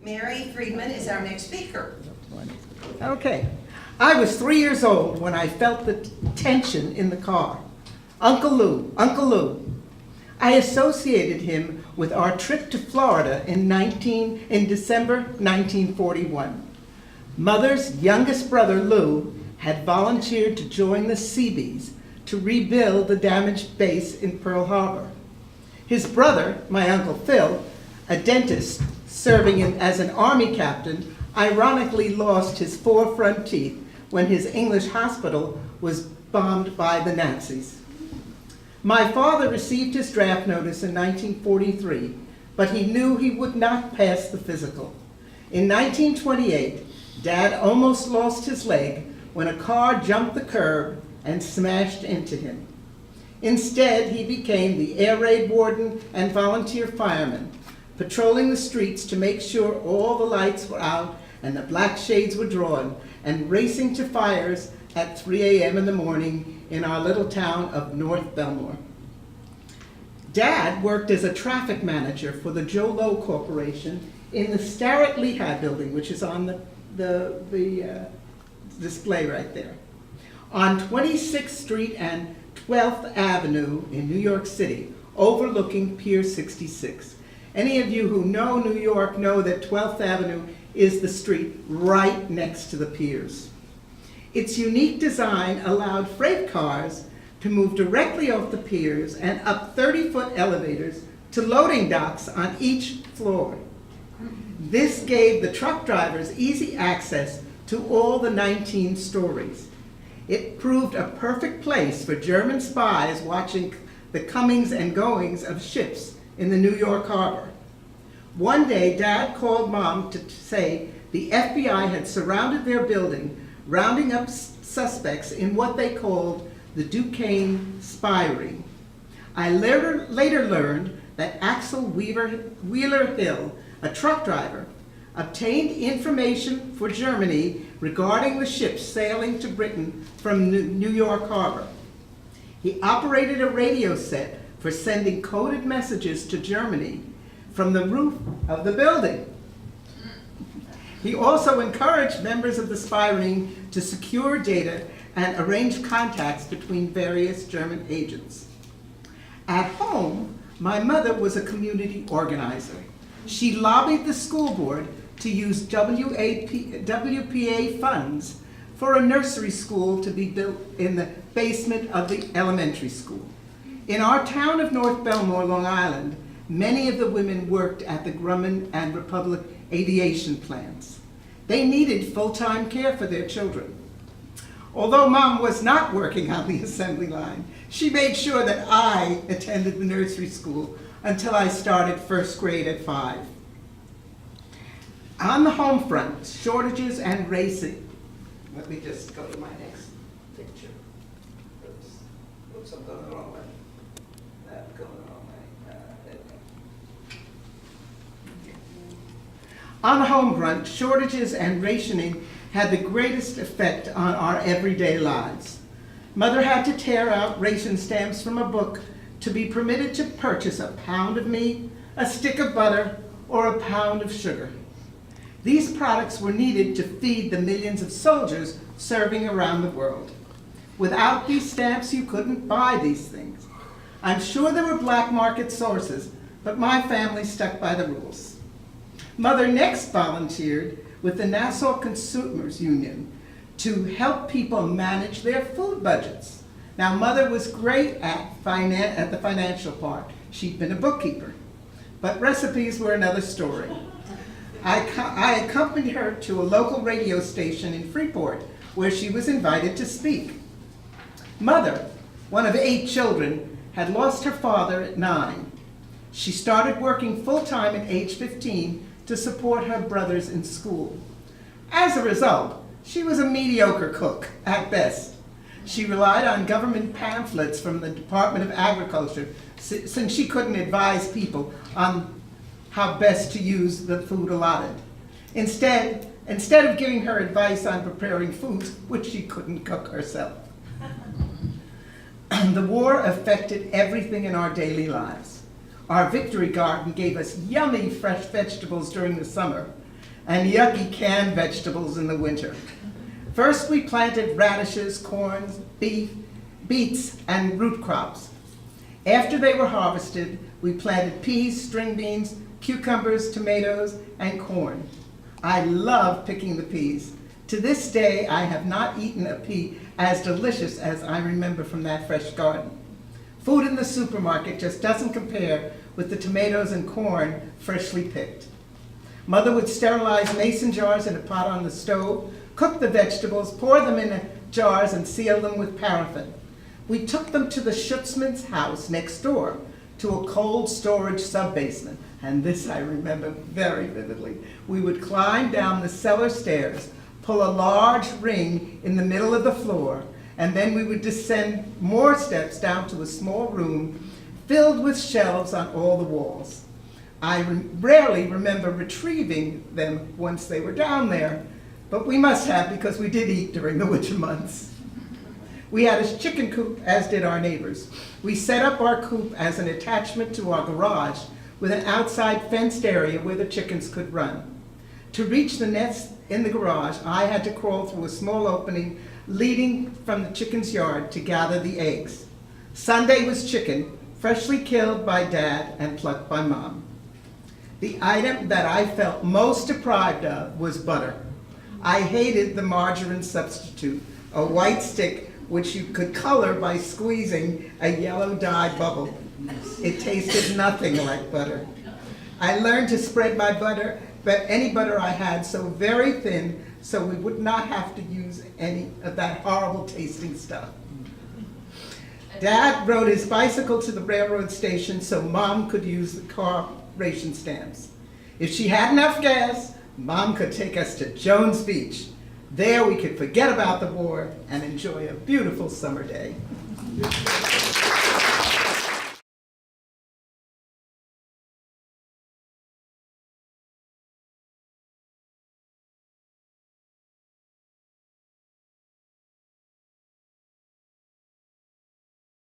Mary Freedman is our next speaker. Okay. I was 3 years old when I felt the tension in the car. Uncle Lou, Uncle Lou. I associated him with our trip to Florida in December 1941. Mother's youngest brother, Lou, had volunteered to join the Seabees to rebuild the damaged base in Pearl Harbor. His brother, my Uncle Phil, a dentist serving as an Army captain, ironically lost his 4 front teeth when his English hospital was bombed by the Nazis. My father received his draft notice in 1943, but he knew he would not pass the physical. In 1928, Dad almost lost his leg when a car jumped the curb and smashed into him. Instead, he became the air raid warden and volunteer fireman, patrolling the streets to make sure all the lights were out and the black shades were drawn, and racing to fires at 3 a.m. in the morning in our little town of North Belmore. Dad worked as a traffic manager for the Joe Low Corporation in the Starrett Lehigh building, which is on the display right there. On 26th Street and 12th Avenue in New York City, overlooking Pier 66. Any of you who know New York know that 12th Avenue is the street right next to the piers. Its unique design allowed freight cars to move directly off the piers and up 30-foot elevators to loading docks on each floor. This gave the truck drivers easy access to all the 19 stories. It proved a perfect place for German spies watching the comings and goings of ships in the New York harbor. One day, Dad called Mom to say the FBI had surrounded their building, rounding up suspects in what they called the Duquesne spy ring. I later learned that Axel Wheeler Hill, a truck driver, obtained information for Germany regarding the ships sailing to Britain from New York harbor. He operated a radio set for sending coded messages to Germany from the roof of the building. He also encouraged members of the spy ring to secure data and arrange contacts between various German agents. At home, my mother was a community organizer. She lobbied the school board to use WPA funds for a nursery school to be built in the basement of the elementary school. In our town of North Belmore, Long Island, many of the women worked at the Grumman and Republic aviation plants. They needed full-time care for their children. Although Mom was not working on the assembly line, she made sure that I attended the nursery school until I started first grade at 5. On the home front, shortages and racing. Let me just go to my next picture. Oops, I'm going the wrong way. I'm going the wrong way. There we go. On the home front, shortages and rationing had the greatest effect on our everyday lives. Mother had to tear out ration stamps from a book to be permitted to purchase a pound of meat, a stick of butter, or a pound of sugar. These products were needed to feed the millions of soldiers serving around the world. Without these stamps, you couldn't buy these things. I'm sure there were black market sources, but my family stuck by the rules. Mother next volunteered with the Nassau Consumers Union to help people manage their food budgets. Now, Mother was great at the financial part. She'd been a bookkeeper, but recipes were another story. I accompanied her to a local radio station in Freeport, where she was invited to speak. Mother, one of 8 children, had lost her father at 9. She started working full-time at age 15 to support her brothers in school. As a result, she was a mediocre cook at best. She relied on government pamphlets from the Department of Agriculture since she couldn't advise people on how best to use the food allotted. Instead of giving her advice on preparing foods which she couldn't cook herself. The war affected everything in our daily lives. Our Victory Garden gave us yummy fresh vegetables during the summer, and yucky canned vegetables in the winter. First, we planted radishes, corns, beets, and root crops. After they were harvested, we planted peas, string beans, cucumbers, tomatoes, and corn. I love picking the peas. To this day, I have not eaten a pea as delicious as I remember from that fresh garden. Food in the supermarket just doesn't compare with the tomatoes and corn freshly picked. Mother would sterilize mason jars in a pot on the stove, cook the vegetables, pour them in jars, and seal them with paraffin. We took them to the Schutzman's house next door, to a cold storage sub-basement, and this I remember very vividly. We would climb down the cellar stairs, pull a large ring in the middle of the floor, and then we would descend more steps down to a small room filled with shelves on all the walls. I rarely remember retrieving them once they were down there, but we must have because we did eat during the winter months. We had a chicken coop, as did our neighbors. We set up our coop as an attachment to our garage with an outside fenced area where the chickens could run. To reach the nest in the garage, I had to crawl through a small opening leading from the chicken's yard to gather the eggs. Sunday was chicken, freshly killed by Dad and plucked by Mom. The item that I felt most deprived of was butter. I hated the margarine substitute, a white stick which you could color by squeezing a yellow dye bubble. It tasted nothing like butter. I learned to spread my butter, any butter I had, so very thin, so we would not have to use any of that horrible tasting stuff. Dad rode his bicycle to the railroad station so Mom could use the car ration stamps. If she had enough gas, Mom could take us to Jones Beach. There we could forget about the war and enjoy a beautiful summer day.